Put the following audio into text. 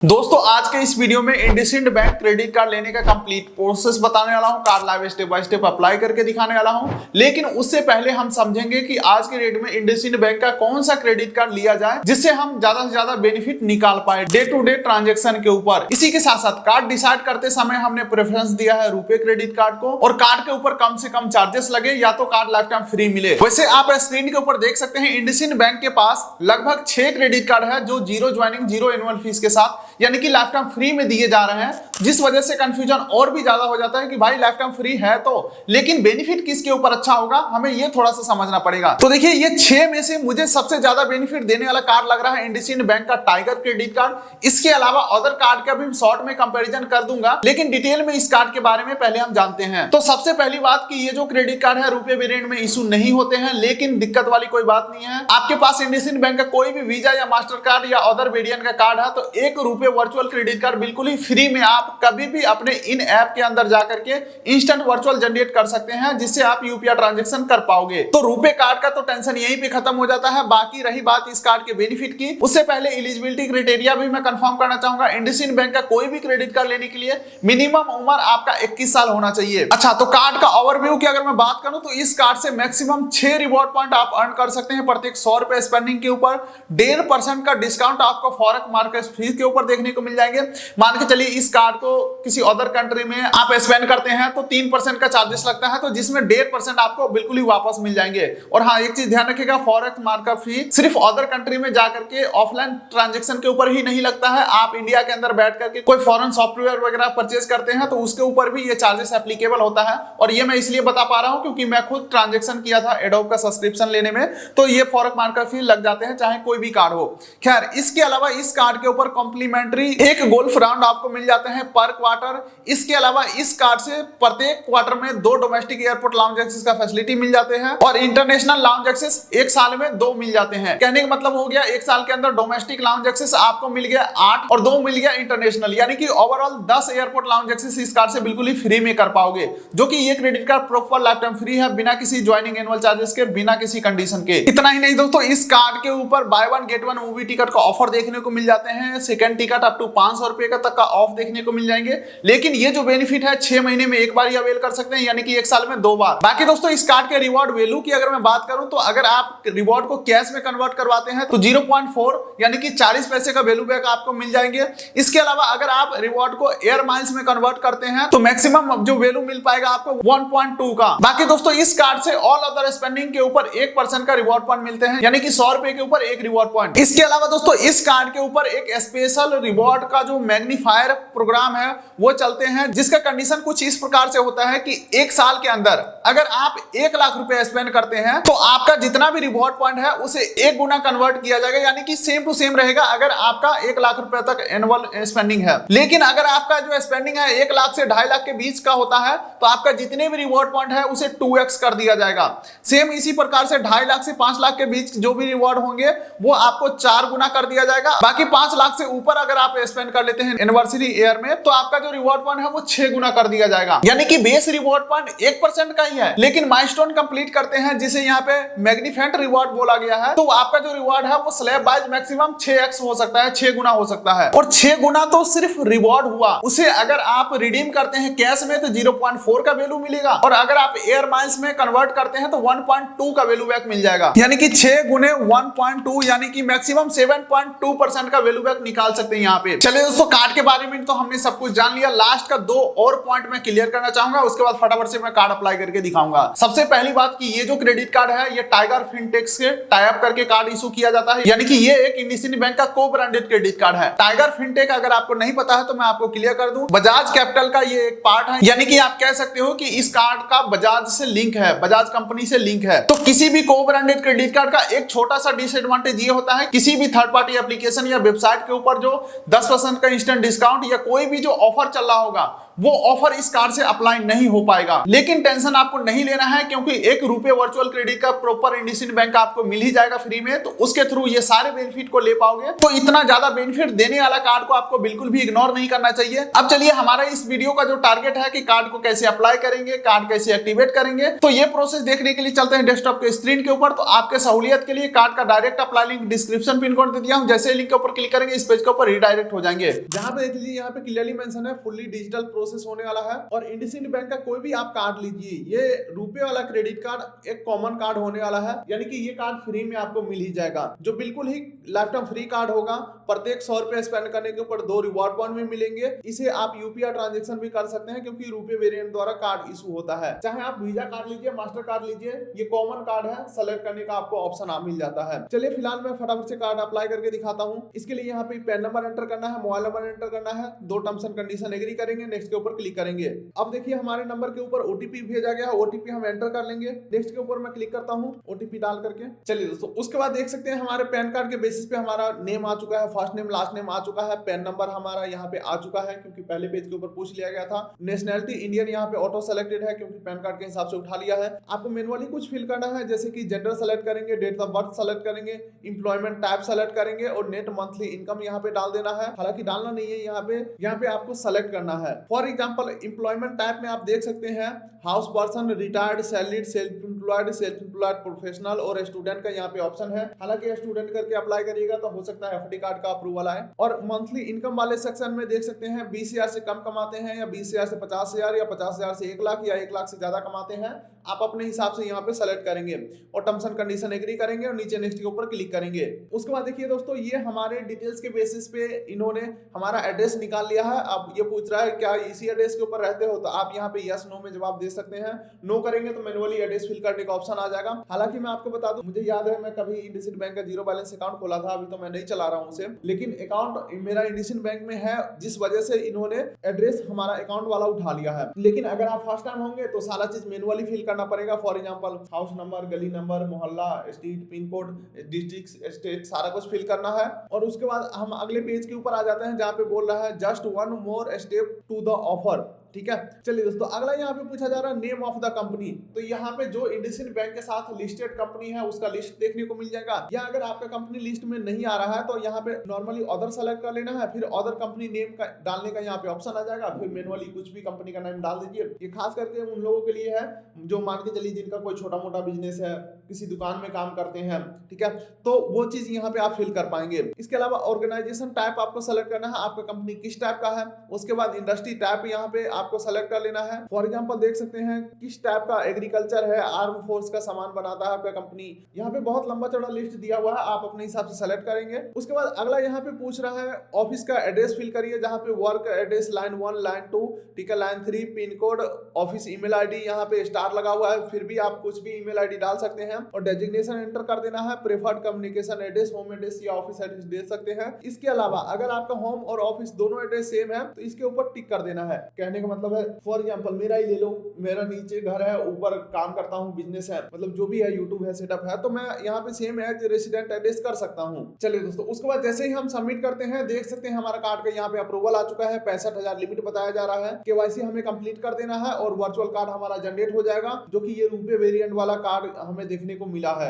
दोस्तों आज के इस वीडियो में इंडसइंड बैंक क्रेडिट कार्ड लेने का कंप्लीट प्रोसेस बताने वाला हूं। Card live step by step apply करके दिखाने वाला हूं। लेकिन उससे पहले हम समझेंगे कि आज के डेट में इंडसइंड बैंक का कौन सा क्रेडिट कार्ड लिया जाए जिससे हम ज्यादा से ज्यादा बेनिफिट निकाल पाए डे टू डे ट्रांजेक्शन के ऊपर। इसी के साथ साथ कार्ड डिसाइड करते समय हमने प्रेफरेंस दिया है रुपे क्रेडिट कार्ड को, और कार्ड के ऊपर कम से कम चार्जेस लगे या तो कार्ड लाइफ टाइम फ्री मिले। वैसे आप स्क्रीन के ऊपर देख सकते हैं इंडसइंड बैंक के पास लगभग 6 क्रेडिट कार्ड है जो zero joining zero annual fees के साथ यानी कि लाइफ टाइम फ्री में दिए जा रहे हैं, जिस वजह से कंफ्यूजन और भी ज्यादा हो जाता है कि भाई लाइफ टाइम फ्री है तो, लेकिन बेनिफिट किसके ऊपर अच्छा होगा हमें ये थोड़ा सा समझना पड़ेगा। तो देखिए ये 6 में से मुझे सबसे ज्यादा बेनिफिट देने वाला कार्ड लग रहा है इंडसइंड बैंक का टाइगर क्रेडिट कार्ड। इसके अलावा अदर कार्ड का भी शॉर्ट में कंपैरिजन कर दूंगा, लेकिन डिटेल में इस कार्ड के बारे में पहले हम जानते हैं। तो सबसे पहली बात कि ये जो क्रेडिट कार्ड है रुपए वेरिएंट में इशू नहीं होते हैं, लेकिन दिक्कत वाली कोई बात नहीं है। आपके पास इंडसइंड बैंक का कोई भी वीजा या मास्टर कार्ड या अदर वेरिएंट का कार्ड है तो 1 रुपए वर्चुअल क्रेडिट कार्ड बिल्कुल ही फ्री में आप कभी भी अपने इन ऐप के अंदर जाकर के इंस्टेंट वर्चुअल जनरेट कर सकते हैं, जिससे आप यूपीआई ट्रांजैक्शन कर पाओगे। तो रुपए कार्ड का तो टेंशन यहीं पे खत्म हो जाता है। बाकी रही बात इस कार्ड के बेनिफिट की, उससे पहले एलिजिबिलिटी क्राइटेरिया भी मैं कंफर्म करना चाहूंगा। इंडसइंड बैंक का कोई भी क्रेडिट कार्ड लेने के लिए मिनिमम उम्र आपका 21 साल होना चाहिए। अच्छा, तो कार्ड का ओवरव्यू की अगर मैं बात करूं तो इस कार्ड से मैक्सिमम 6 रिवॉर्ड पॉइंट आप अर्न कर सकते हैं प्रत्येक 100 रुपए स्पेंडिंग के ऊपर। 1.5% का डिस्काउंट आपको फॉरेक्स मार्केट फीस के ऊपर देखने को मिल जाएंगे। मान के चलिए इस कार्ड को किसी अदर कंट्री में आप स्पेंड करते हैं तो 3% का चार्जेस लगता है, तो जिसमें 1.5% आपको बिल्कुल ही वापस मिल जाएंगे। और हाँ, एक चीज ध्यान रखिएगा, फॉरेक्स मार्केट फी सिर्फ अदर कंट्री में जाकर के ऑफलाइन ट्रांजैक्शन के ऊपर ही नहीं लगता है। आप इंडिया के अंदर बैठ करके कोई फॉरेन सॉफ्टवेयर वगैरह परचेज करते हैं तो उसके ऊपर भी ये चार्जेस एप्लीकेबल होता है। और ये मैं इसलिए बता पा रहा हूं क्योंकि मैं खुद ट्रांजैक्शन किया था एडोब का सब्सक्रिप्शन लेने में, तो ये फॉरेक्स मार्केट फी लग जाते हैं चाहे कोई भी कार्ड हो। खैर, इसके अलावा इस कार्ड के ऊपर कॉम्प्लीमेंट्री एक गोल्फ राउंड आपको मिल जाते हैं पर क्वार्टर। इसके अलावा इस कार्ड से प्रत्येक क्वार्टर में 2 डोमेस्टिक एयरपोर्ट लाउंज एक्सेस का फैसिलिटी मिल जाते हैं, और इंटरनेशनल लाउंज एक्सेस 1 साल में 2 मिल जाते हैं। कहने का मतलब हो गया 1 साल के अंदर डोमेस्टिक लाउंज एक्सेस आपको मिल गया 8 और 2 मिल गया इंटरनेशनल, यानी कि ओवरऑल 10 एयरपोर्ट लाउंज एक्सेस इस कार्ड से बिल्कुल ही फ्री में कर पाओगे, जो कि ये credit card proper life time free है, बिना किसी ज्वाइनिंग एनुअल चार्जेस के, बिना किसी कंडीशन के। इतना ही नहीं दोस्तों, इस कार्ड के ऊपर बाय 1 गेट 1 मूवी टिकट का ऑफर देखने को मिल जाते हैं। सेकंड टिकट अप टू 500 रुपए का तक का ऑफ देखने को मिल जाएंगे। लेकिन ये जो बेनिफिट है 6 महीने में एक बार ही अवेल कर सकते हैं, यानी कि 1 साल में 2 बार। बाकी दोस्तों इस कार्ड के रिवॉर्ड वैल्यू की अगर मैं बात करूं तो अगर आप रिवॉर्ड को कैश में कन्वर्ट करवाते हैं तो 0.4 यानी कि 40 पैसे का वैल्यू बैक आपको मिल जाएंगे। इसके अलावा अगर आप रिवॉर्ड को एयर माइल्स में कन्वर्ट करते हैं तो मैक्सिमम जो वैल्यू मिल पाएगा आपको 1.2 का। बाकी दोस्तों इस कार्ड से ऑल अदर स्पेंडिंग के ऊपर 1% का रिवॉर्ड पॉइंट मिलते हैं, यानी कि 100 रुपए के ऊपर 1 रिवॉर्ड पॉइंट। इसके अलावा दोस्तों इस कार्ड के ऊपर एक स्पेशल रिवॉर्ड का जो मैग्नीफायर प्रोग्राम है वो चलते हैं, जिसका कंडीशन कुछ इस प्रकार से होता है कि 1 साल के अंदर अगर आप 1 लाख रुपए स्पेंड करते हैं तो आपका जितना भी रिवॉर्ड पॉइंट है उसे 1 गुना कन्वर्ट किया जाएगा, यानी कि सेम टू सेम रहेगा अगर आपका 1 लाख रुपए तक एनुअल स्पेंडिंग है। लेकिन अगर आपका जो स्पेंडिंग है 1 लाख से 2.5 लाख के बीच का होता है तो आपका जितने भी रिवॉर्ड पॉइंट है उसे 2x कर दिया जाएगा। सेम इसी प्रकार से 2.5 लाख से 5 लाख के बीच जो भी रिवॉर्ड होंगे वो आपको 4 गुना कर दिया जाएगा। बाकी 5 लाख से ऊपर अगर आप स्पेंड कर लेते हैं एनिवर्सरी ईयर में तो आपका जो रिवॉर्ड पॉइंट है वो 6 गुना कर दिया जाएगा, यानी कि बेस रिवॉर्ड पॉइंट 1% का ही है, लेकिन माइलस्टोन कंप्लीट करते हैं जिसे यहाँ पे मैग्निफिकेंट रिवॉर्ड बोला गया है, तो आपका जो रिवॉर्ड है वो स्लैब वाइज मैक्सिमम 6x हो सकता है, 6 गुना हो सकता है। और 6 गुना तो सिर्फ रिवॉर्ड हुआ, उसे अगर आप रिडीम करते हैं कैश में तो 0.4 का वैल्यू मिलेगा, और अगर आप एयर माइल्स में कन्वर्ट करते हैं तो 1.2 का वैल्यू बैक मिल जाएगा, यानी कि 6 गुने 1.2 यानी कि मैक्सिमम 7.2% का वैल्यू बैक निकाल सकते हैं यहाँ पे। चलिए दोस्तों, कार्ड के बारे में तो हमने सब कुछ जान लिया। लास्ट का 2 और पॉइंट मैं क्लियर करना चाहूंगा, उसके बाद फटाफट से मैं कार्ड अप्लाई करके दिखाऊंगा। सबसे पहली बात कि ये जो क्रेडिट कार्ड है ये टाइगर फिनटेक्स के टाई अप करके कार्ड इशू किया जाता है, यानी कि ये एक इंडसइंड बैंक का को ब्रांडेड क्रेडिट कार्ड है। टाइगर फिनटेक अगर आपको नहीं पता है तो मैं आपको क्लियर कर दूं, बजाज कैपिटल का ये एक पार्ट है, यानी कि आप कह सकते हो कि इस कार्ड का बजाज से लिंक है, बजाज कंपनी से लिंक है। तो किसी भी को ब्रांडेड क्रेडिट कार्ड का एक छोटा सा डिसएडवांटेज ये होता है, किसी भी थर्ड पार्टी एप्लीकेशन या वेबसाइट के ऊपर जो 10% का इंस्टेंट डिस्काउंट या कोई भी जो ऑफर चल रहा होगा वो ऑफर इस कार्ड से अप्लाई नहीं हो पाएगा। लेकिन टेंशन आपको नहीं लेना है, क्योंकि एक रुपए वर्चुअल क्रेडिट का प्रॉपर इंडसइंड बैंक आपको मिल ही जाएगा फ्री में, तो उसके थ्रू ये सारे बेनिफिट को ले पाओगे। तो इतना ज्यादा बेनिफिट देने वाला कार्ड को आपको बिल्कुल भी इग्नोर नहीं करना चाहिए। अब चलिए हमारा इस वीडियो का जो टारगेट है कि कार्ड को कैसे अप्लाई करेंगे, कार्ड कैसे एक्टिवेट करेंगे, तो ये प्रोसेस देखने के लिए चलते हैं डेस्कटॉप के स्क्रीन के ऊपर। तो आपके सहूलियत के लिए कार्ड का direct apply link description pin code दे दिया हूं, जैसे लिंक के ऊपर क्लिक करेंगे इस पेज के ऊपर रिडायरेक्ट हो जाएंगे। जहां पे देख लीजिए यहाँ पे क्लियरली मेंशन है फुल्ली डिजिटल प्रोसेस होने वाला है। और इंडसइंड बैंक का कोई भी आप कार्ड लीजिए, ये रुपए वाला क्रेडिट कार्ड एक कॉमन कार्ड होने वाला है, यानी कि ये कार्ड फ्री में आपको मिल ही जाएगा, जो बिल्कुल ही लाइफ टाइम फ्री कार्ड होगा। प्रत्येक 100 रुपए स्पेंड करने के ऊपर 2 रिवॉर्ड पॉइंट भी मिलेंगे। इसे आप यूपीआई ट्रांजैक्शन भी कर सकते हैं, क्योंकि रुपए वेरिएंट द्वारा कार्ड इशू होता है। चाहे आप वीजा कार्ड लीजिए, मास्टर कार्ड लीजिए, ये कॉमन कार्ड है, सेलेक्ट करने का आपको ऑप्शन मिल जाता है। चलिए फिलहाल मैं फटाफट से कार्ड अप्लाई करके दिखाता हूँ। इसके लिए यहाँ पे पैन नंबर एंटर करना है, मोबाइल नंबर एंटर करना है, 2 टर्म्स एंड कंडीशन एग्री करेंगे, नेक्स्ट के ऊपर क्लिक करेंगे। अब देखिए हमारे नंबर के ऊपर ओटीपी भेजा गया है, ओटीपी हम एंटर कर लेंगे, नेक्स्ट के ऊपर मैं क्लिक करता हूँ ओटीपी डाल करके। चलिए दोस्तों, उसके बाद देख सकते हैं हमारे पैन कार्ड के बेसिस पे हमारा नेम आ चुका है, फर्स्ट नेम लास्ट नेम आ चुका है, पैन नंबर हमारा यहाँ पे आ चुका है, क्योंकि पहले पेज के ऊपर पूछ लिया गया था। नेशनैलिटी इंडियन यहाँ पे ऑटो सेलेक्टेड है, क्योंकि पैन कार्ड के हिसाब से उठा लिया है। आपको मैनुअली कुछ फिल करना है, जैसे कि जेंडर सेलेक्ट करेंगे, डेट ऑफ बर्थ सेलेक्ट करेंगे, इंप्लॉयमेंट टाइप सेलेक्ट करेंगे और नेट मंथली इनकम यहाँ पे डाल देना है। हालांकि डालना नहीं है, यहाँ पे आपको सेलेक्ट करना है। फॉर एग्जांपल इंप्लॉयमेंट टाइप में आप देख सकते हैं house person, retired, salaried, self employed, professional और स्टूडेंट का यहाँ पे ऑप्शन है। हालांकि स्टूडेंट करके अप्लाई करिएगा तो हो सकता है एफडी कार्ड का अप्रूवल आए। और मंथली इनकम वाले सेक्शन में देख सकते हैं 20,000 से कम कमाते हैं, या 20,000 से 50,000, या 50,000 से 1 लाख, या 1 लाख से ज्यादा कमाते हैं, आप अपने हिसाब से यहाँ पे सेलेक्ट करेंगे और टर्म्स एंड कंडीशन एग्री करेंगे और नीचे नेक्स्ट के ऊपर क्लिक करेंगे। उसके बाद देखिए दोस्तों, ये हमारे डिटेल्स के बेसिस पे इन्होंने हमारा एड्रेस निकाल लिया है। अब ये पूछ रहा है क्या इसी एड्रेस के ऊपर रहते हो, तो आप यहाँ पे यस नो में जवाब दे सकते हैं। नो करेंगे तो मैनुअली एड्रेस फिल करने का ऑप्शन आ जाएगा। हालांकि मैं आपको बता दूं, मुझे याद है मैं कभी इंडसइंड बैंक का 0 बैलेंस अकाउंट खोला था, अभी तो मैं नहीं चला रहा हूँ उसे, लेकिन अकाउंट मेरा इंडसइंड बैंक में है, जिस वजह से इन्होंने एड्रेस हमारा अकाउंट वाला उठा लिया है। लेकिन अगर आप फर्स्ट टाइम होंगे तो सारा चीज मैनुअली फिल करना पड़ेगा। फॉर एग्जांपल हाउस नंबर, गली नंबर, मोहल्ला, street, pin code, district, state, सारा कुछ फिल करना है। और उसके बाद हम अगले पेज के ऊपर आ जाते हैं, जहाँ पे बोल रहा है just 1 more step to the offer. ठीक है, चलिए दोस्तों, अगला यहाँ पे पूछा जा रहा है नेम ऑफ द कंपनी। तो यहाँ पे जो इंडसइंड बैंक के साथ लिस्टेड कंपनी है उसका लिस्ट देखने को मिल जाएगा, या अगर आपका कंपनी लिस्ट में नहीं आ रहा है तो यहाँ पे नॉर्मली अदर सेलेक्ट कर लेना है, फिर अदर कंपनी नेम का डालने का यहाँ पे ऑप्शन आ जाएगा, फिर मैनुअली कुछ भी कंपनी का नाम डाल दीजिए। ये खास करके उन लोगों के लिए है जो मान के चलिए जिनका कोई छोटा मोटा बिजनेस है, किसी दुकान में काम करते हैं, ठीक है, तो वो चीज यहाँ पे आप फिल कर पाएंगे। इसके अलावा ऑर्गेनाइजेशन टाइप आपको सेलेक्ट करना है, आपका कंपनी किस टाइप का है। उसके बाद इंडस्ट्री टाइप यहाँ पे आपको सेलेक्ट कर लेना है। फॉर एग्जांपल देख सकते हैं किस टाइप का एग्रीकल्चर है, आर्म फोर्स का सामान बनाता है आपका कंपनी। यहाँ पे बहुत लंबा चौड़ा लिस्ट दिया हुआ है, आप अपने हिसाब से सेलेक्ट करेंगे। उसके बाद अगला यहाँ पे पूछ रहा है ऑफिस का एड्रेस फिल करिए, जहाँ पे वर्क एड्रेस लाइन 1, लाइन 2, ठीक है, line 3, pin code, office email ID, यहाँ पे स्टार लगा हुआ है, फिर भी आप कुछ भी ईमेल आईडी डाल सकते हैं और डेजिग्नेशन एंटर कर देना है। Preferred communication address, home address या ऑफिस एड्रेस दे सकते हैं। इसके अलावा अगर आपका होम और ऑफिस दोनों एड्रेस सेम है तो इसके ऊपर टिक कर देना है। कहने का मतलब है फॉर एग्जांपल मेरा ही ले लो, मेरा नीचे घर है, ऊपर काम करता हूँ, बिजनेस है, मतलब जो भी है, यूट्यूब है, सेटअप है, तो मैं यहाँ पे सेम एज रेसिडेंट एड्रेस कर सकता हूँ। चलिए दोस्तों, उसके बाद जैसे ही हम सबमिट करते हैं देख सकते हैं हमारा कार्ड का यहाँ पे अप्रूवल आ चुका है। 65,000 लिमिट बताया जा रहा है। केवाईसी हमें कंप्लीट कर देना है और वर्चुअल कार्ड हमारा जनरेट हो जाएगा, जो कि ये रुपए वेरिएंट वाला कार्ड हमें देखने को मिला है।